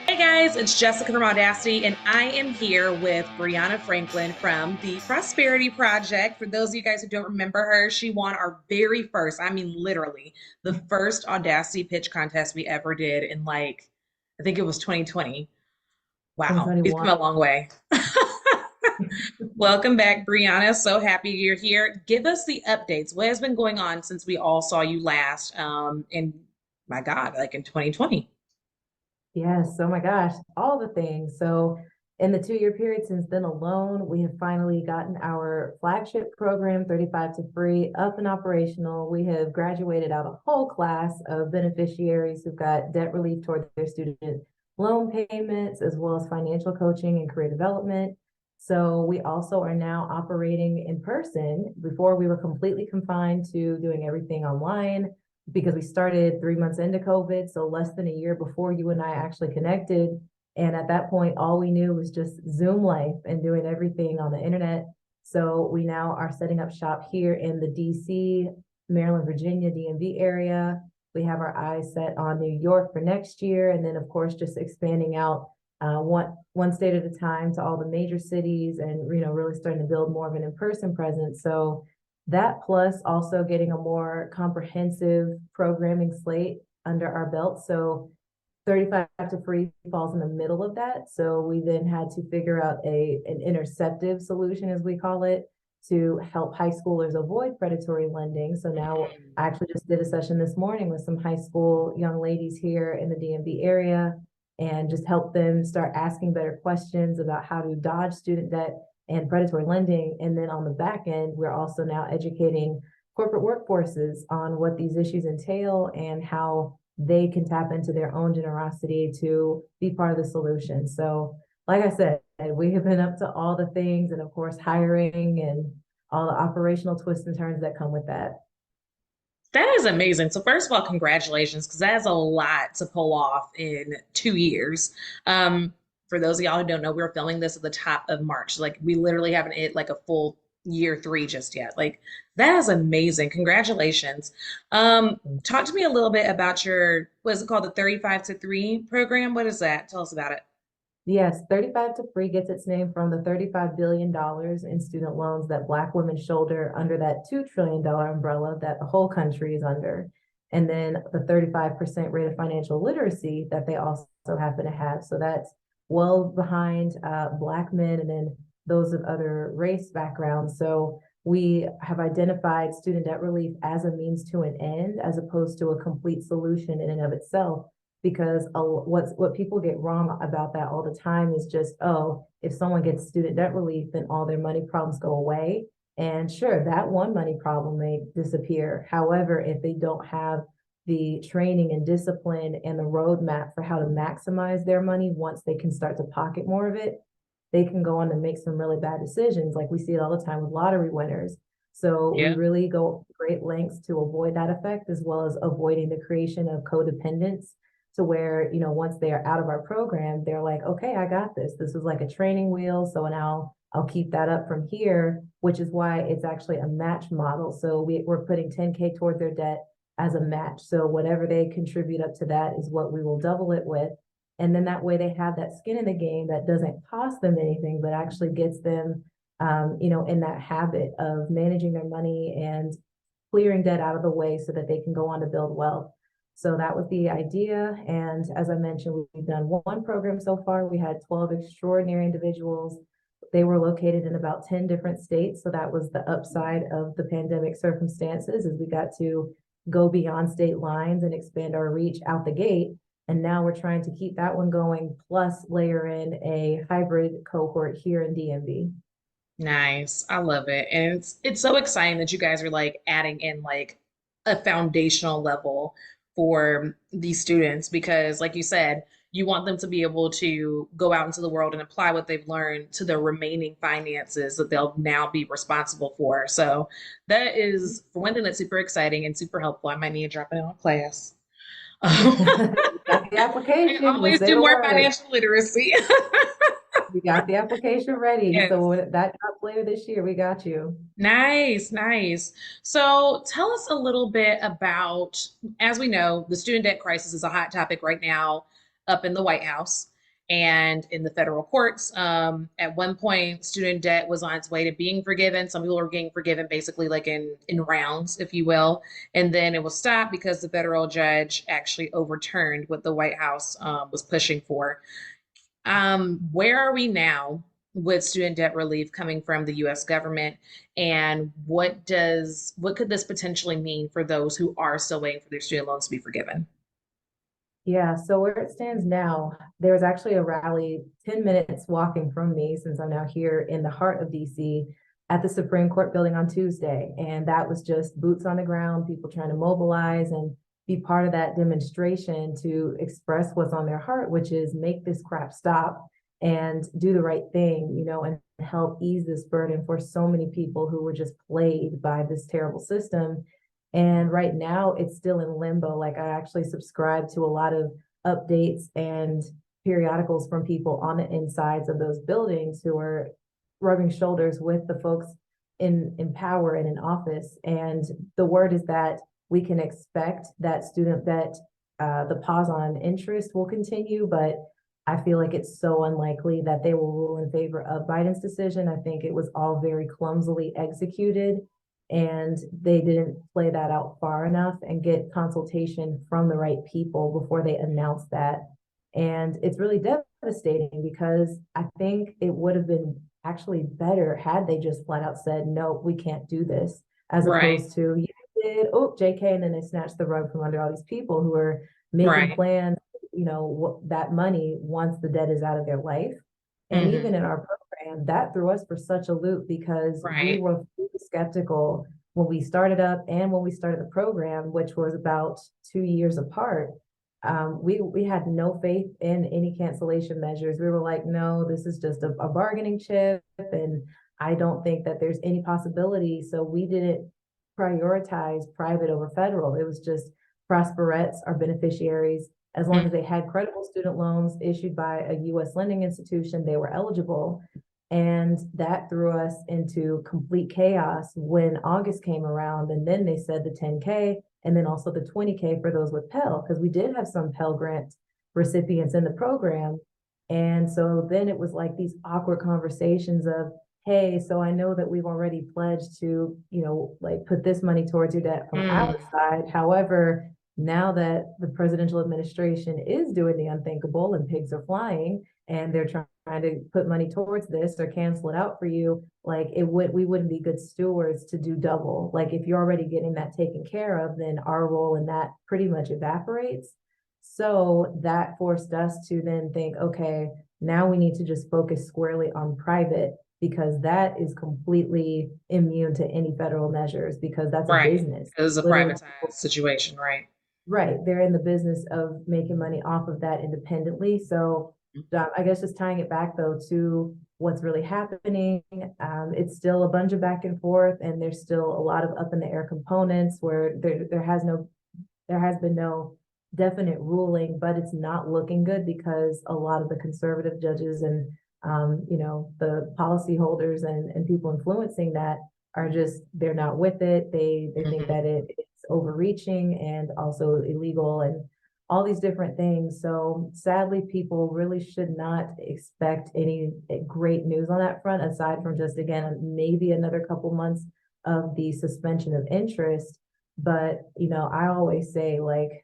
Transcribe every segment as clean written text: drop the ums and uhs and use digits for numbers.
Hey guys, it's Jessica from Audacity, and I am here with Briana Franklin from the Prosperity Project. For those of you guys who don't remember her, she won our very first, I mean, literally, the first Audacity pitch contest we ever did in I think it was 2020. Wow, we've 2021. come a long way. Welcome back, Briana. So happy you're here. Give us the updates. What has been going on since we all saw you last? In my God, like in 2020. Yes, oh my gosh, all the things. So, in the 2 year period since then alone, we have finally gotten our flagship program, 35 to Free, up and operational. We have graduated out a whole class of beneficiaries who've got debt relief toward their student loan payments, as well as financial coaching and career development. So, we also are now operating in person. Before, we were completely confined to doing everything online because we started 3 months into COVID, so less than a year before you and I actually connected. And at that point, all we knew was just Zoom life and doing everything on the internet. So we now are setting up shop here in the DC, Maryland, Virginia, DMV area. We have our eyes set on New York for next year. And then, of course, just expanding out one state at a time to all the major cities and, really starting to build more of an in-person presence. So that plus also getting a more comprehensive programming slate under our belt. So 35 to Free falls in the middle of that. So we then had to figure out an interceptive solution, as we call it, to help high schoolers avoid predatory lending. So now I actually just did a session this morning with some high school young ladies here in the DMV area and just help them start asking better questions about how to dodge student debt and predatory lending. And then on the back end, we're also now educating corporate workforces on what these issues entail and how they can tap into their own generosity to be part of the solution. So, like I said, we have been up to all the things, and of course, hiring and all the operational twists and turns that come with that. That is amazing. So first of all, congratulations, because that is a lot to pull off in 2 years. For those of y'all who don't know, we're filming this at the top of March. Like we literally haven't hit like a full year three just yet. Like that is amazing. Congratulations. Talk to me a little bit about your, what is it called? The 35 to 3 program. What is that? Tell us about it. Yes, 35 to Free gets its name from the $35 billion in student loans that Black women shoulder under that $2 trillion umbrella that the whole country is under. And then the 35% rate of financial literacy that they also happen to have. So that's well behind Black men and then those of other race backgrounds. So we have identified student debt relief as a means to an end, as opposed to a complete solution in and of itself, because what people get wrong about that all the time is just, oh, if someone gets student debt relief, then all their money problems go away. And sure, that one money problem may disappear. However, if they don't have the training and discipline and the roadmap for how to maximize their money once they can start to pocket more of it, they can go on to make some really bad decisions. Like we see it all the time with lottery winners. So we Yeah. really go great lengths to avoid that effect, as well as avoiding the creation of codependence, to where, once they are out of our program, they're like, okay, I got this. This is like a training wheel. So now I'll keep that up from here, which is why it's actually a match model. So we're putting 10K toward their debt as a match. So whatever they contribute up to that is what we will double it with. And then that way they have that skin in the game that doesn't cost them anything, but actually gets them, in that habit of managing their money and clearing debt out of the way so that they can go on to build wealth. So that was the idea. And as I mentioned, we've done one program so far. We had 12 extraordinary individuals. They were located in about 10 different states. So that was the upside of the pandemic circumstances, is we got to go beyond state lines and expand our reach out the gate. And now we're trying to keep that one going, plus layer in a hybrid cohort here in DMV. Nice. I love it. And it's so exciting that you guys are like adding in like a foundational level for these students because like you said, you want them to be able to go out into the world and apply what they've learned to the remaining finances that they'll now be responsible for. So that is for one thing that's super exciting and super helpful. I might need to drop it in a class. Got the I application. Just always say do the more word. financial literacy. We got the application ready. Yes. So when that drops later this year, we got you. Nice, nice. So tell us a little bit about, as we know, the student debt crisis is a hot topic right now up in the White House. and in the federal courts. At one point, student debt was on its way to being forgiven. Some people were getting forgiven basically like in rounds, if you will. And then it was stopped because the federal judge actually overturned what the White House was pushing for. Where are we now with student debt relief coming from the US government? And what could this potentially mean for those who are still waiting for their student loans to be forgiven? Yeah, so where it stands now, there was actually a rally 10 minutes walking from me since I'm now here in the heart of DC at the Supreme Court building on Tuesday. And that was just boots on the ground, people trying to mobilize and be part of that demonstration to express what's on their heart, which is make this crap stop and do the right thing, and help ease this burden for so many people who were just plagued by this terrible system. And right now it's still in limbo. Like I actually subscribe to a lot of updates and periodicals from people on the insides of those buildings who are rubbing shoulders with the folks in power and in office. And the word is that we can expect that the pause on interest will continue, but I feel like it's so unlikely that they will rule in favor of Biden's decision. I think it was all very clumsily executed, and they didn't play that out far enough and get consultation from the right people before they announced that. And it's really devastating because I think it would have been actually better had they just flat out said, no, we can't do this, as Right, opposed to, you did, oh, JK, and then they snatched the rug from under all these people who are making right, plans, that money once the debt is out of their life. And hmm even in our program, that threw us for such a loop because we right, were skeptical when we started up and when we started the program, which was about 2 years apart. We had no faith in any cancellation measures. We were like, no, this is just a bargaining chip, and I don't think that there's any possibility. So we didn't prioritize private over federal. It was just Prosperettes, our beneficiaries, as long as they had credible student loans issued by a US lending institution, they were eligible. And that threw us into complete chaos when August came around. And then they said the 10K and then also the 20K for those with Pell, because we did have some Pell Grant recipients in the program. And so then it was like these awkward conversations of, hey, so I know that we've already pledged to, like put this money towards your debt from our mm, side. However, now that the presidential administration is doing the unthinkable and pigs are flying and they're trying to put money towards this or cancel it out for you, like we wouldn't be good stewards to do double. Like if you're already getting that taken care of, then our role in that pretty much evaporates. So that forced us to then think, okay, now we need to just focus squarely on private because that is completely immune to any federal measures because that's a right. business. Because it's a Literally, privatized situation, right? right. They're in the business of making money off of that independently. So I guess just tying it back though to what's really happening, it's still a bunch of back and forth, and there's still a lot of up in the air components where there has been no definite ruling, but it's not looking good because a lot of the conservative judges and the policyholders and people influencing that are just they're not with it. They think Hmm that it's overreaching and also illegal and all these different things. So sadly, people really should not expect any great news on that front, aside from just again maybe another couple months of the suspension of interest. But I always say like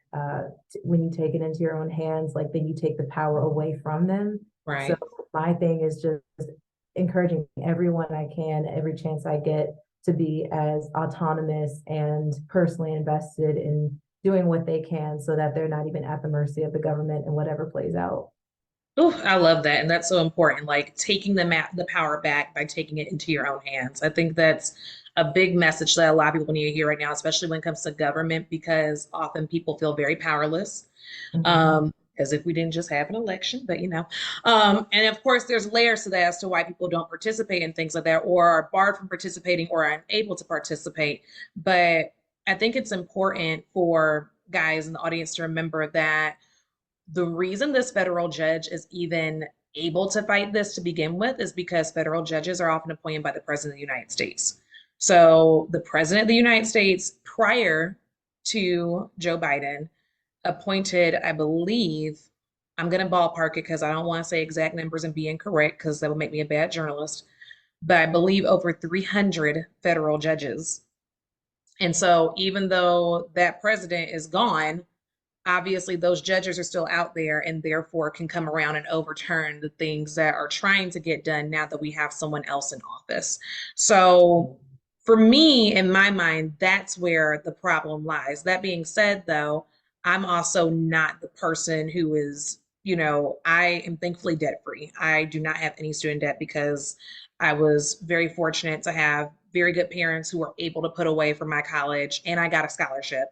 when you take it into your own hands, like then you take the power away from them. So Right. my thing is just encouraging everyone I can, every chance I get, to be as autonomous and personally invested in doing what they can so that they're not even at the mercy of the government and whatever plays out. Oh, I love that. And that's so important. Like taking the power back by taking it into your own hands. I think that's a big message that a lot of people need to hear right now, especially when it comes to government, because often people feel very powerless. Mhm. As if we didn't just have an election, but and of course, there's layers to that as to why people don't participate in things like that, or are barred from participating, or are unable to participate. But I think it's important for guys in the audience to remember that the reason this federal judge is even able to fight this to begin with is because federal judges are often appointed by the president of the United States. So the president of the United States, prior to Joe Biden, appointed, I believe, I'm going to ballpark it because I don't want to say exact numbers and be incorrect because that would make me a bad journalist. But I believe over 300 federal judges. And so even though that president is gone, obviously those judges are still out there and therefore can come around and overturn the things that are trying to get done now that we have someone else in office. So for me, in my mind, that's where the problem lies. That being said, though, I'm also not the person who is, I am thankfully debt free. I do not have any student debt because I was very fortunate to have very good parents who were able to put away for my college, and I got a scholarship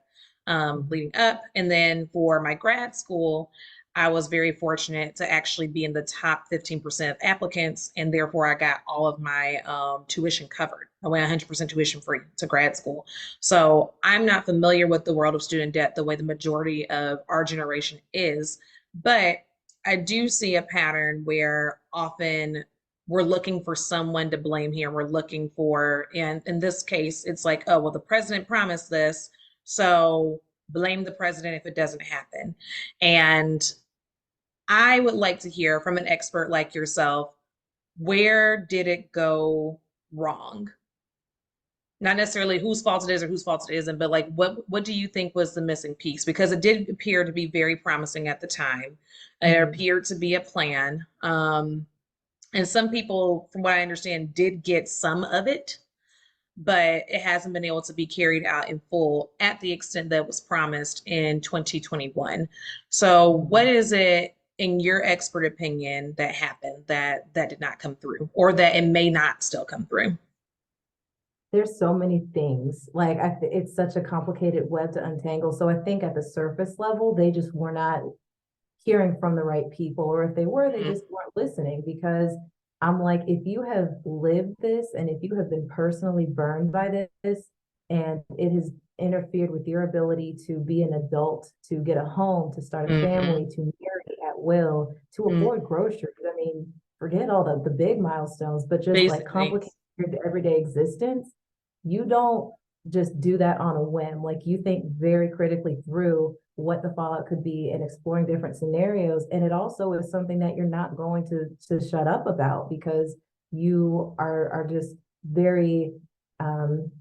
leading up. And then for my grad school, I was very fortunate to actually be in the top 15% of applicants, and therefore I got all of my tuition covered. I went 100% tuition free to grad school. So I'm not familiar with the world of student debt the way the majority of our generation is, but I do see a pattern where often we're looking for someone to blame here. We're looking for, and in this case, it's like, oh, well, the president promised this, so blame the president if it doesn't happen. And I would like to hear from an expert like yourself, where did it go wrong? Not necessarily whose fault it is or whose fault it isn't, but like what do you think was the missing piece? Because it did appear to be very promising at the time. It Mhm. appeared to be a plan. And some people, from what I understand, did get some of it, but it hasn't been able to be carried out in full at the extent that was promised in 2021. So, what Mhm. is it, in your expert opinion, that happened that did not come through, or that it may not still come through? There's so many things. Like it's such a complicated web to untangle. So I think at the surface level, they just were not hearing from the right people, or if they were, they Mm, just weren't listening. Because I'm like, if you have lived this and if you have been personally burned by this and it has interfered with your ability to be an adult, to get a home, to start a mm-hmm, family, to marry at will, to mm, afford groceries, I mean, forget all the big milestones, but just like basic complicate things. your everyday existence. You don't just do that on a whim. Like you think very critically through what the fallout could be and exploring different scenarios. And it also is something that you're not going to shut up about because you are just very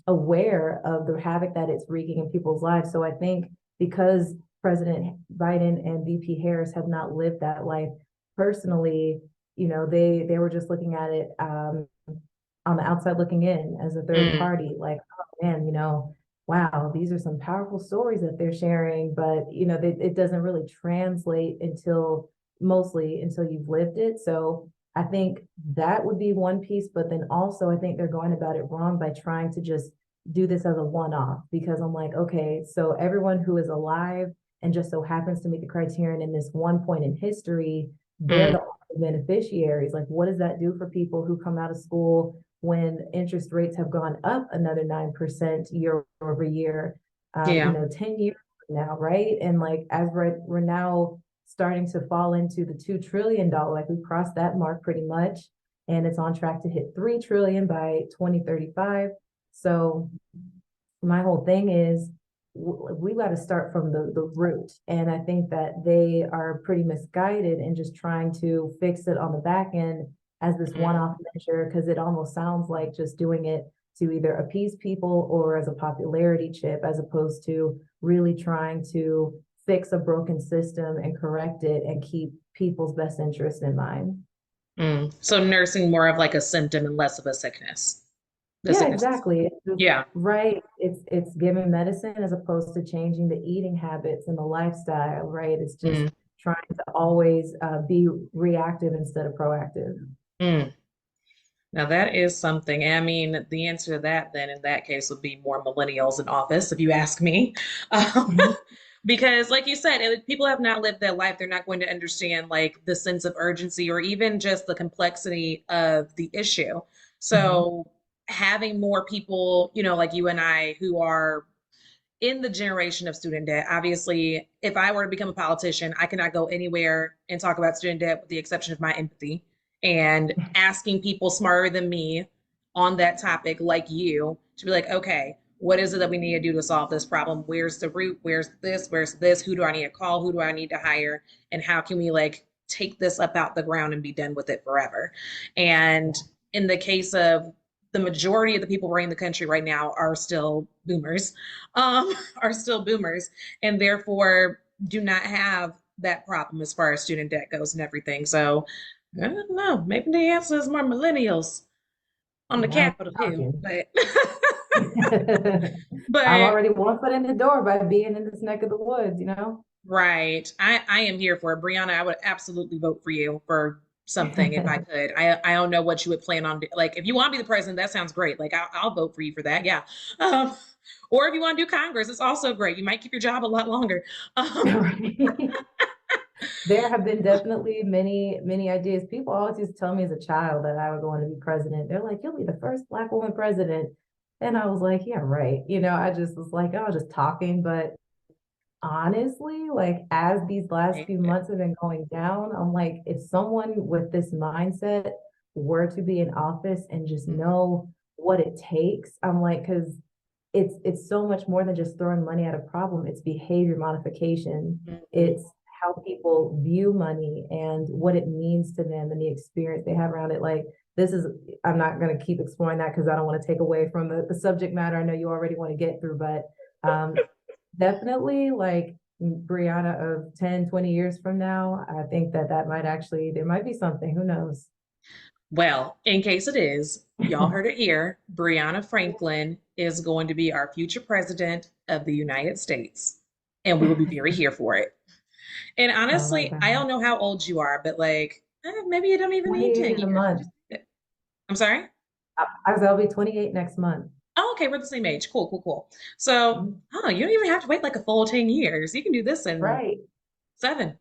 aware of the havoc that it's wreaking in people's lives. So I think because President Biden and VP Harris have not lived that life personally, they were just looking at it on the outside looking in as a third Mm, party, like, oh man, wow, these are some powerful stories that they're sharing, but it doesn't really translate until mostly until you've lived it. So I think that would be one piece, but then also I think they're going about it wrong by trying to just do this as a one-off because I'm like, okay, so everyone who is alive and just so happens to meet the criterion in this one point in history, they're mm, the beneficiaries. Like, what does that do for people who come out of school when interest rates have gone up another 9% year over year, yeah. 10 years from now, right? And like, as we're now starting to fall into the $2 trillion, like we crossed that mark pretty much, and it's on track to hit 3 trillion by 2035. So my whole thing is we got to start from the root. And I think that they are pretty misguided in just trying to fix it on the back end as this Mm, one-off measure, because it almost sounds like just doing it to either appease people or as a popularity chip, as opposed to really trying to fix a broken system and correct it and keep people's best interest in mind. mm. So nursing more of like a symptom and less of a sickness. The Yeah, sickness is, exactly. It's just yeah. right. It's giving medicine as opposed to changing the eating habits and the lifestyle, right? It's just Mm, trying to always be reactive instead of proactive. mm. Now that is something. I mean, the answer to that then in that case would be more millennials in office, if you ask me. Um, Mhm. because like you said, if people have not lived that life, they're not going to understand like the sense of urgency or even just the complexity of the issue. Mhm. So having more people, like you and I who are in the generation of student debt, obviously, if I were to become a politician, I cannot go anywhere and talk about student debt with the exception of my empathy and asking people smarter than me on that topic, like you, to be like, okay, What is it that we need to do to solve this problem? Where's the root? Where's this? Where's this? Who do I need to call? Who do I need to hire? And how can we like take this up out the ground and be done with it forever? And in the case of the majority of the people running the country right now are still boomers, um, are still boomers, and therefore do not have that problem as far as student debt goes and everything. So I don't know. Maybe the answer is more millennials on the Now Capitol we're Hill, talking. but I'm but already one foot in the door by being in this neck of the woods, you know? right. I am here for it. Brianna, I would absolutely vote for you for something if I could. I don't know what you would plan on like if you want to be the president, that sounds great. Like I'll vote for you for that. Yeah. Um, or if you want to do Congress, it's also great. You might keep your job a lot longer. Um, Right. There have been definitely many, many ideas. People always used to tell me as a child that I would go on to be president. They're like, you'll be the first Black woman president. And I was like, yeah, right. I just was like, oh, just talking. But honestly, like as these last few months have been going down, I'm like, if someone with this mindset were to be in office and just know what it takes, I'm like, because it's so much more than just throwing money at a problem. It's behavior modification. It's how people view money and what it means to them and the experience they have around it. Like this is, I'm not going to keep exploring that because I don't want to take away from the subject matter I know you already want to get through, but definitely like Brianna of 10, 20 years from now, I think that that might actually, there might be something, who knows? Well, in case it is, y'all heard it here. Briana Franklin is going to be our future president of the United States, and we will be very here for it. And Oh my honestly, I God. don't know how old you are, but like maybe you don't even need 28 10 in a years. You month. just need it. I'm sorry? I'll be 28 next month. Oh, okay, we're the same age. Cool, cool, cool. So, oh, you don't even have to wait like a full 10 years. You can do this in Right. 7.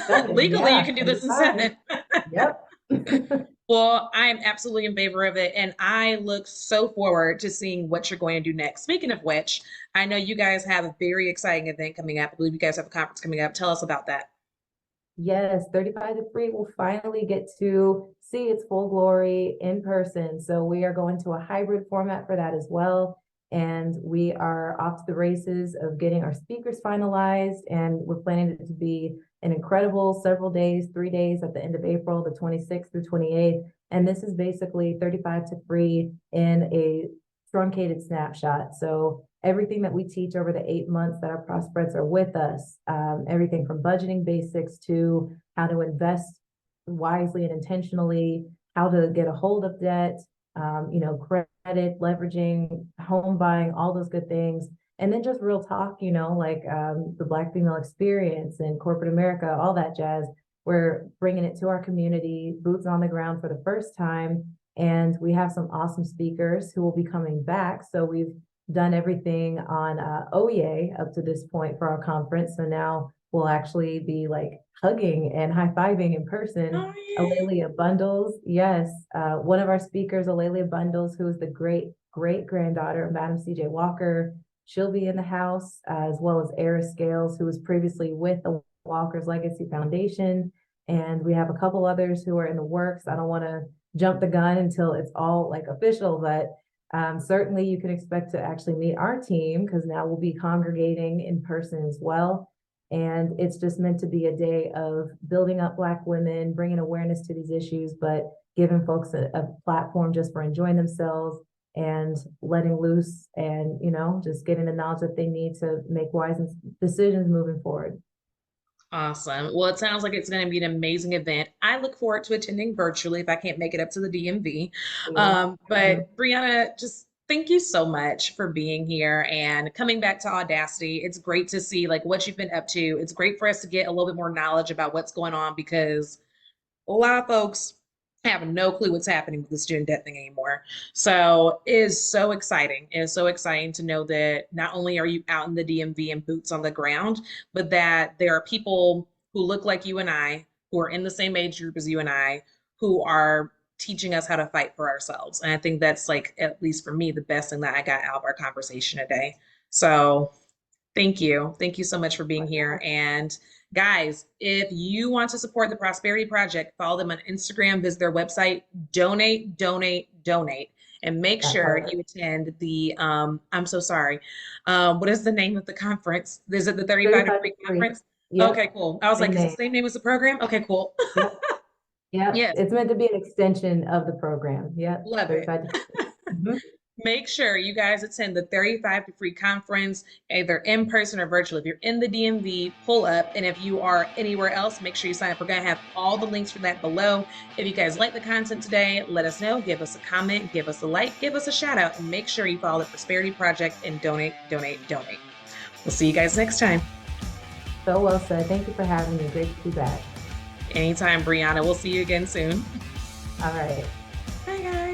7. Legally, you Yeah. can do this in 75. 7. Yep. Well, I am absolutely in favor of it, and I look so forward to seeing what you're going to do next. Speaking of which, I know you guys have a very exciting event coming up. I believe you guys have a conference coming up. Tell us about that. Yes, 35 to Free will finally get to see its full glory in person. So we are going to a hybrid format for that as well. And we are off to the races of getting our speakers finalized. And we're planning it to be an incredible several days, 3 days at the end of April, the 26th through 28th. And this is basically 35 to Free in a truncated snapshot. So everything that we teach over the 8 months that our prospects are with us, everything from budgeting basics to how to invest wisely and intentionally, how to get a hold of debt, credit, leveraging, home buying, all those good things. And then just real talk, like the Black female experience and corporate America, all that jazz. We're bringing it to our community, boots on the ground for the first time. And we have some awesome speakers who will be coming back. So we've done everything on OEA up to this point for our conference. So now we'll actually be like hugging and high-fiving in person. Oh, yeah. Alelia Bundles, yes, one of our speakers, Alelia Bundles, who is the great great granddaughter of Madam C.J. Walker. She'll be in the house, as well as Eris Scales, who was previously with the Walker's Legacy Foundation. And we have a couple others who are in the works. I don't want to jump the gun until it's all like official, but certainly you can expect to actually meet our team because now we'll be congregating in person as well. And it's just meant to be a day of building up Black women, bringing awareness to these issues, but giving folks a platform just for enjoying themselves and letting loose and, just getting the knowledge that they need to make wise decisions moving forward. Awesome. Well, it sounds like it's going to be an amazing event. I look forward to attending virtually if I can't make it up to the DMV. Yeah. But Brianna, just thank you so much for being here and coming back to Audacity. It's great to see like what you've been up to. It's great for us to get a little bit more knowledge about what's going on because a lot of folks have no clue what's happening with the student debt thing anymore. So it is so exciting. It is so exciting to know that not only are you out in the DMV and boots on the ground, but that there are people who look like you and I, who are in the same age group as you and I, who are teaching us how to fight for ourselves. And I think that's like, at least for me, the best thing that I got out of our conversation today. So thank you. Thank you so much for being here. And guys, if you want to support the Prosperity Project, follow them on Instagram, visit their website, donate, donate, donate. And make That sure part. you attend the, I'm so sorry. What is the name of the conference? Is it the 35 to 35 to Free 3. conference? Yep. Okay, cool. I was like, Same is the name. same name as the program? Okay, cool. Yep. Yep. Yes, It's meant to be an extension of the program. Yep. love it. 35 to 3. Mhm. Make sure you guys attend the 35 to Free conference, either in person or virtual. If you're in the DMV, pull up. And if you are anywhere else, make sure you sign up. We're going to have all the links for that below. If you guys like the content today, let us know. Give us a comment, give us a like, give us a shout out, and make sure you follow the Prosperity Project and donate, donate, donate. We'll see you guys next time. So well said. Thank you for having me. Great to be back. Anytime, Brianna. We'll see you again soon. All right. Bye, guys.